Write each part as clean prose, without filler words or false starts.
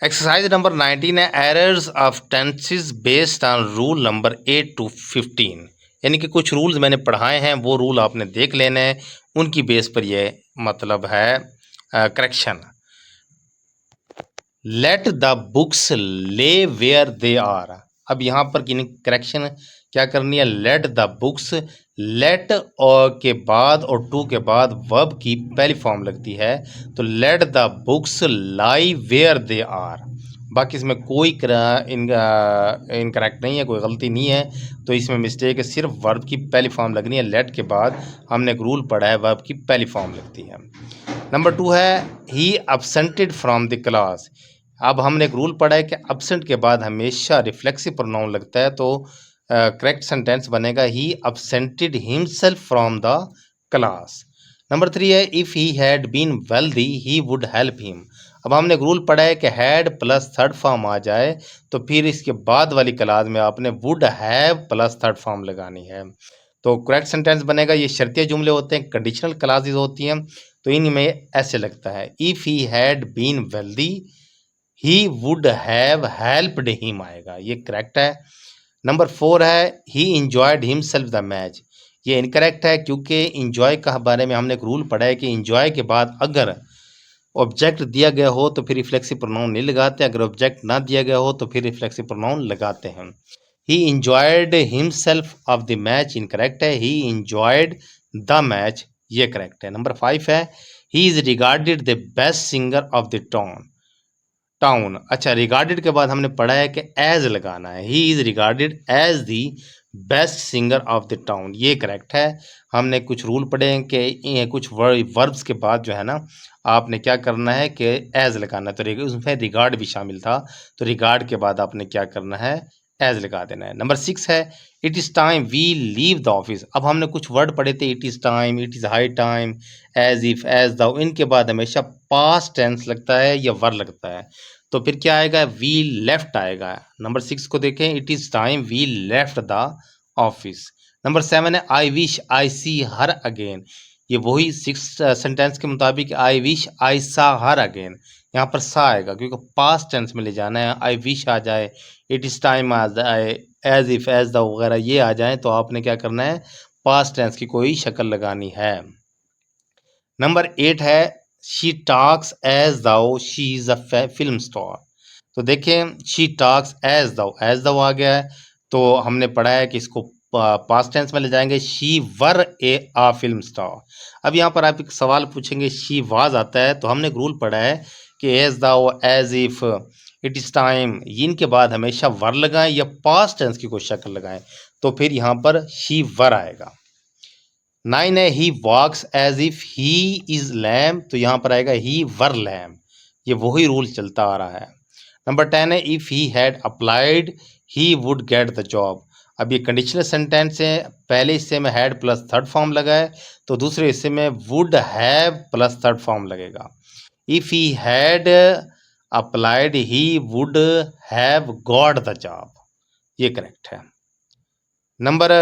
Exercise number 19 है errors of tenses based on rule number 8 to 15। यानी कि कुछ रूल्स मैंने पढ़ाए हैं, वो रूल आपने देख लेने हैं, उनकी बेस पर ये मतलब है करेक्शन। लेट द बुक्स ले वेयर दे आर। अब यहाँ पर करेक्शन क्या करनी है, लेट द बुक्स, लेट और के बाद और टू के बाद वर्ब की पहली फॉर्म लगती है, तो let the books lie where they are. बाकी इसमें कोई इनकरेक्ट नहीं है, कोई गलती नहीं है, तो इसमें मिस्टेक है, सिर्फ वर्ब की पहली फॉर्म लगनी है। लेट के बाद हमने एक रूल पढ़ा है, वर्ब की पहली फॉर्म लगती है। नंबर 2 है ही absented फ्रॉम द क्लास। अब हमने एक रूल पढ़ा है कि absent के बाद हमेशा रिफ्लेक्सिव प्रोनाउन लगता है, तो करेक्ट सेंटेंस बनेगा he absented himself from the class. Number 3 है if he had been wealthy he would help him. अब हमने एक रूल पढ़ा है कि हैड प्लस थर्ड फॉर्म आ जाए तो फिर इसके बाद वाली क्लास में आपने would have plus third form लगानी है, तो करेक्ट सेंटेंस बनेगा। ये शर्तिया जुमले होते हैं, कंडीशनल क्लासेस होती हैं, तो इनमें ऐसे लगता है if he had been wealthy he would have helped him आएगा, ये करेक्ट है। नंबर 4 है he enjoyed himself the match. ये इनकरेक्ट है, क्योंकि इंजॉय का बारे में हमने एक रूल पढ़ा है कि इंजॉय के बाद अगर ऑब्जेक्ट दिया गया हो तो फिर रिफ्लेक्सिव प्रोनाउन नहीं लगाते, अगर ऑब्जेक्ट ना दिया गया हो तो फिर रिफ्लेक्सिव प्रोनाउन लगाते हैं। He enjoyed himself of the match incorrect है, ही इंजॉयड द मैच ये करेक्ट है। नंबर 5 है he is regarded the best singer of the town. अच्छा, रिगार्डेड के बाद हमने पढ़ा है कि एज लगाना है, he is regarded as the best singer of the town, ये करेक्ट है। हमने कुछ रूल पढ़े हैं कि कुछ वर्ब्स के बाद जो है ना आपने क्या करना है कि एज लगाना है, तो उसमें रिगार्ड भी शामिल था, तो रिगार्ड के बाद आपने क्या करना है, एज लगा देना है। नंबर 6 है it is time we leave the office. अब हमने कुछ वर्ड पढ़े थे, it is time, it is high time, as if, as though, इनके बाद हमेशा पास्ट टेंस लगता है या वर लगता है, तो फिर क्या आएगा, वी लेफ्ट आएगा। नंबर 6 को देखें, it is time we left the office. Number 7 है I wish I C her again. ये वही 6 सेंटेंस के मुताबिक आई विश आई सा हर अगेन, यहाँ पर सा आएगा क्योंकि पास्ट टेंस में ले जाना है। आई विश आ जाए, इट इज़ टाइम आ जाए, एज इफ, एज द वगैरह ये आ जाए, तो आपने क्या करना है, पास्ट टेंस की कोई शक्ल लगानी है। नंबर 8 है शी टॉक्स एज दाओ she is a film star. तो देखें शी टॉक्स एज दाओ आ गया है, तो हमने पढ़ा है कि इसको पास्ट टेंस में ले जाएंगे, she were a uh film star. अब यहाँ पर आप एक सवाल पूछेंगे शी वाज आता है, तो हमने एक रूल पढ़ा है कि as though, as if, it is time, इनके बाद हमेशा वर लगाएं या पास्ट टेंस की कोई शक्ल लगाएं, तो फिर यहाँ पर शी वर आएगा। 9 है he walks as if he is lame, तो यहाँ पर आएगा ही वर लैम, ये वही रूल चलता आ रहा है। नंबर 10 है if he had applied he would get the job. अब ये कंडीशनल सेंटेंस है, पहले हिस्से में हैड प्लस थर्ड फॉर्म लगा है, तो दूसरे हिस्से में would have plus third form लगेगा। If he had applied he would have got the job, ये करेक्ट है। नंबर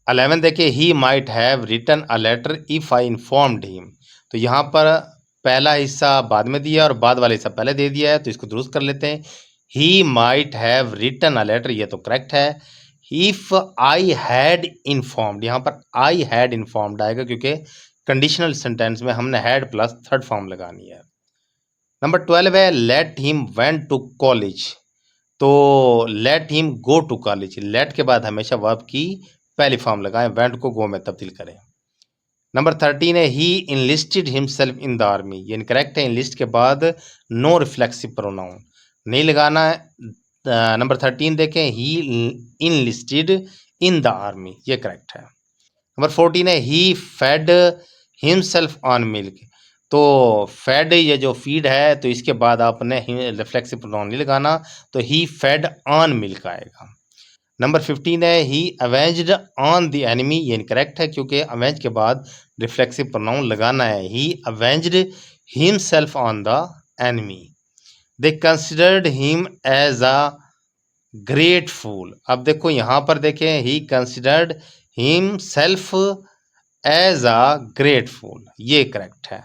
11 देखिए he might have written a letter if I informed him. तो यहाँ पर पहला हिस्सा बाद में दिया और बाद वाला हिस्सा पहले दे दिया है, तो इसको दुरुस्त कर लेते हैं। He might have written a letter, ये तो करेक्ट है। इफ आई हैड इन्फॉर्म्ड, यहाँ पर आई हैड इन्फॉर्म्ड आएगा क्योंकि कंडीशनल सेंटेंस में हमने हैड प्लस थर्ड फॉर्म लगानी है। नंबर 12 है let him went to college. तो let him go to college, let के बाद हमेशा वर्ब की पहली फॉर्म लगाएं, वेंट को गो में तब्दील करें। नंबर 13 है he enlisted himself in the army, ये इनकरेक्ट है, इनलिस्ट के बाद नो रिफ्लेक्सिव प्रोनाउन नहीं लगाना है। नंबर 13 देखें ही इनलिस्टेड इन द आर्मी, ये करेक्ट है। नंबर 14 है ही फेड हिमसेल्फ ऑन मिल्क। तो फेड ये जो फीड है, तो इसके बाद आपने रिफ्लेक्सिव प्रोनाउन नहीं लगाना, तो ही फेड ऑन मिल्क आएगा। नंबर 15 है he avenged on the enemy, ये इनकरेक्ट है क्योंकि अवेंज के बाद रिफ्लेक्सिव प्रोनाउन लगाना है, he avenged himself on the enemy. They considered him as a great fool. अब देखो यहाँ पर देखें he considered himself as a great fool, ये करेक्ट है।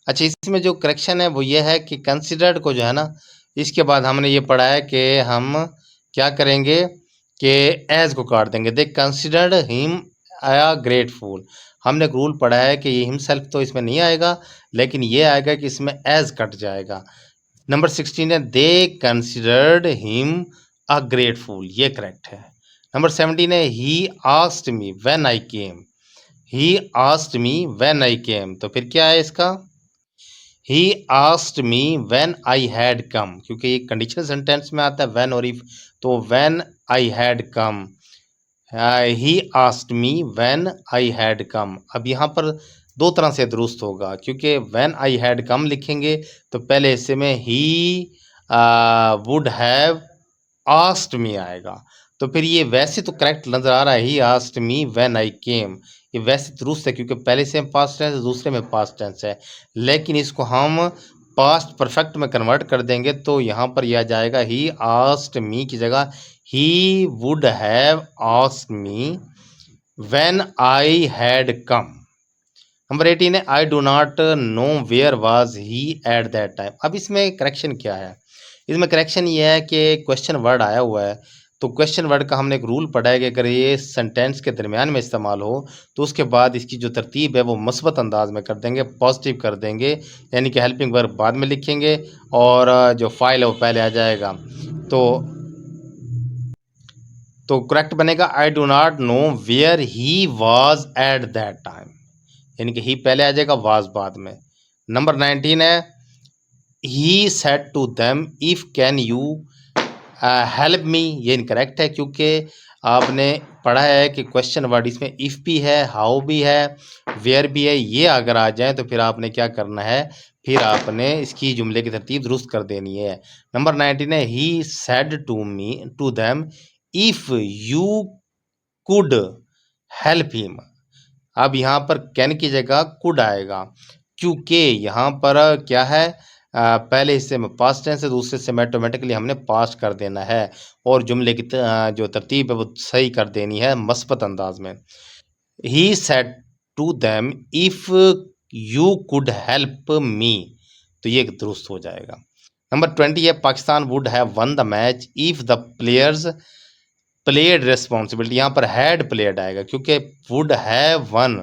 अच्छा, इसमें जो करेक्शन है वो ये है कि कंसिडर्ड को जो है ना, इसके बाद हमने ये पढ़ा है कि हम क्या करेंगे कि एज को काट देंगे। They considered him a great fool. हमने एक रूल पढ़ा है कि ये हिमसेल्फ तो इसमें नहीं आएगा, लेकिन ये आएगा कि इसमें एज कट जाएगा। नंबर 16 है they considered him a great fool, ये करेक्ट है। नंबर 17 है he asked me when I came. He asked me when I came, तो फिर क्या है इसका? He asked me when I had come, क्योंकि ये कंडीशनल सेंटेंस में आता है व्हेन और इफ, तो when I had come. He asked me when I had कम। अब यहाँ पर दो तरह से दुरुस्त होगा, क्योंकि व्हेन आई हैड कम लिखेंगे तो पहले हिस्से में ही वुड हैव आस्क्ड मी आएगा, तो फिर ये वैसे तो करेक्ट नजर आ रहा है, he asked me when I केम, ये वैसे दुरुस्त है क्योंकि पहले से पास्ट टेंस है, दूसरे में पास्ट टेंस है। लेकिन इसको हम पास्ट परफेक्ट में कन्वर्ट कर देंगे तो यहाँ पर यह आ जाएगा ही आस्क्ड मी की जगह he would have asked me when I had come. Number 18 है I do not know where was he at that time. अब इसमें करेक्शन क्या है? इसमें करेक्शन ये है कि क्वेश्चन वर्ड आया हुआ है, तो क्वेश्चन वर्ड का हमने एक रूल पढ़ा है कि अगर ये सेंटेंस के दरमियान में इस्तेमाल हो तो उसके बाद इसकी जो तरतीब है वो मस्बत अंदाज में कर देंगे, पॉजिटिव कर देंगे, यानी कि हेल्पिंग वर्ब बाद में लिखेंगे और जो फाइल है वो पहले आ जाएगा। तो करेक्ट बनेगा I do not know where he was at that time, यानी कि ही पहले आ जाएगा, वाज बाद में। नंबर 19 है he said to them if can you help me, ये इनकरेक्ट है क्योंकि आपने पढ़ा है कि क्वेश्चन वर्ड इसमें इफ़ भी है, हाउ भी है, वेयर भी है, ये अगर आ जाए तो फिर आपने क्या करना है, फिर आपने इसकी जुमले की तरतीब दुरुस्त कर देनी है। नंबर 19 है he said to me to them if you could help him. अब यहाँ पर कैन की जगह कुड आएगा, क्योंकि यहाँ पर क्या है, पहले हिस्से में पास्ट टेंस है, दूसरे हिस्से में ऑटोमेटिकली हमने पास्ट कर देना है और जुमले की जो तरतीब है वो सही कर देनी है मस्बत अंदाज में। He said to them if you could help me, तो ये दुरुस्त हो जाएगा। नंबर 20 है Pakistan would have won the match if the players played responsibility, यहाँ पर हैड प्लेड आएगा क्योंकि वुड हैव वन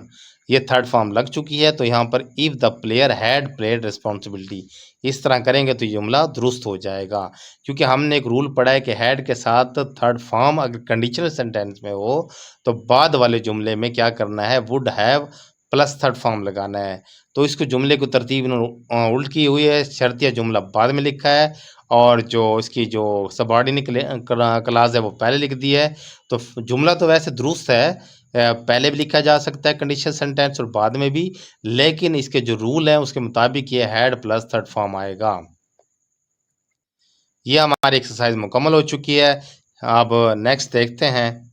ये थर्ड फॉर्म लग चुकी है, तो यहाँ पर if the player had played responsibility, इस तरह करेंगे तो जुमला दुरुस्त हो जाएगा। क्योंकि हमने एक रूल पढ़ा है कि हैड के साथ थर्ड फॉर्म अगर कंडीशनल सेंटेंस में हो तो बाद वाले जुमले में क्या करना है, would have plus third form लगाना है। तो इसको जुमले को तरतीब उल्ट की हुई है, शर्तिया जुमला बाद में लिखा है और जो इसकी जो सबऑर्डिनेट क्लास है वो पहले लिख दी है। तो जुमला तो वैसे दुरुस्त है, पहले भी लिखा जा सकता है कंडीशनल सेंटेंस और बाद में भी, लेकिन इसके जो रूल हैं उसके मुताबिक ये हैड प्लस थर्ड फॉर्म आएगा। ये हमारी एक्सरसाइज मुकम्मल हो चुकी है। अब नेक्स्ट देखते हैं।